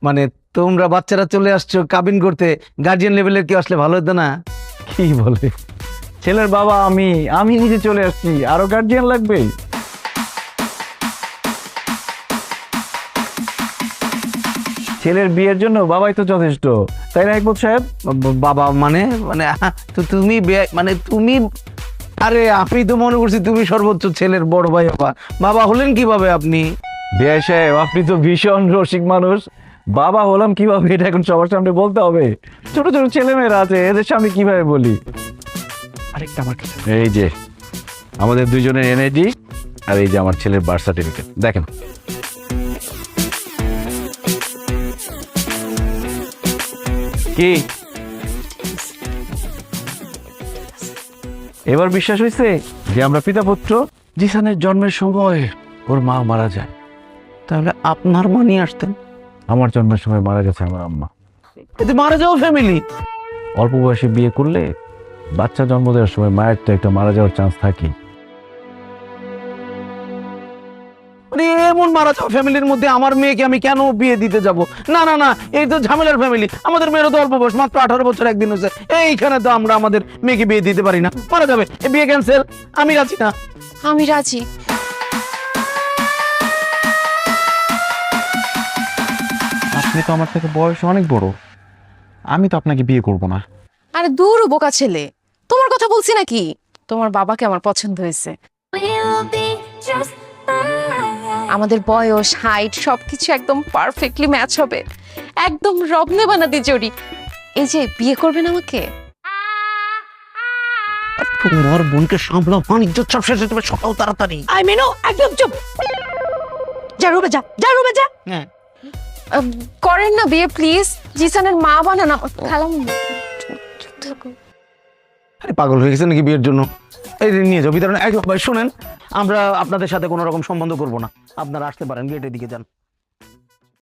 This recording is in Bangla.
মানে তোমরা বাচ্চারা চলে আসছো কাবিন করতে, গার্জিয়ান লেভেলের কেউ আসলে ভালো হতো না? কি বলে, ছেলের বাবা আমি আমি নিজে চলে আসছি, আরো গার্জিয়ান লাগবে? ছেলের বিয়ের জন্য বাবাই তো যথেষ্ট, তাই না একমত সাহেব? বাবা মানে মানে তো তুমি মানে তুমি, আরে আমি তো মনে করছি তুমি সর্বোচ্চ ছেলের বড় ভাই। বাবা বাবা হলেন কিভাবে আপনি? বিয়ে সাহেব, আপনি তো ভীষণ রসিক মানুষ। বাবা হলাম কিভাবে এটা এখন সবার সামনে বলতে হবে? ছোট ছোট ছেলেমেয়েরা আছে, এদের সামনে কিভাবে বলি? আরেকটা আমার কাছে। এই যে আমাদের দুইজনের এনআইডি, আর এই যে আমার ছেলের বার্থ সার্টিফিকেট, দেখেন। কি এবার বিশ্বাস হয়েছে যে আমরা পিতা পুত্র? জিসানের জন্মের সময় ওর মা মারা যায়। তাহলে আপনার মা নিয়ে আসতেন। আমার জন্মের সময় মারা গেছে আমার আম্মা। এতে মারা যাওয়া ফ্যামিলি। অল্প বয়সে বিয়ে করলে বাচ্চা জন্ম দেওয়ার সময় মায়ের তো একটা মারা যাওয়ার চান্স থাকে। মানে এমন মারা যাওয়া ফ্যামিলির মধ্যে আমার মেয়েকে আমি কেন বিয়ে দিতে যাব? না না না, এই তো ঝামেলার ফ্যামিলি। আমাদের মেয়েরও তো অল্প বয়স, মাত্র 18 বছর একদিন হয়েছে। এইখানে তো আমরা আমাদের মেয়েকে বিয়ে দিতে পারি না, মারা যাবে। এই বিয়ে ক্যান্সেল, আমি রাজি না। আমি রাজি। আপনি তো আমার থেকে বয়সে অনেক বড়, আমি তো আপনাকে বিয়ে করব না। আরে দূর বোকা ছেলে, তোমার কথা বলছি নাকি? তোমার বাবাকে আমার পছন্দ হয়েছে। আমাদের বয়স, হাইট সবকিছু একদম পারফেক্টলি ম্যাচ হবে, একদম রবনে বানাতে জড়ি। এই যে বিয়ে করবেন আমাকে? তোমার বোনকে সামলাও, বাণিজ্য সব শেষ হতে হবে, সকাল তাড়াতাড়ি। আই মেনো একদম চুপ। যা রুমে যা, যা রুমে যা। হ্যাঁ, করেন না বিয়ে প্লিজ, জিসানের মা বানান খালাম। আরে পাগল হয়ে গেছে নাকি বিয়ের জন্য? এই যে নিয়ে যাও ভিতরে। ভাই শুনেন, আমরা আপনাদের সাথে কোনো রকম সম্বন্ধ করব না, আপনারা আসতে পারেন, গেটের দিকে যান।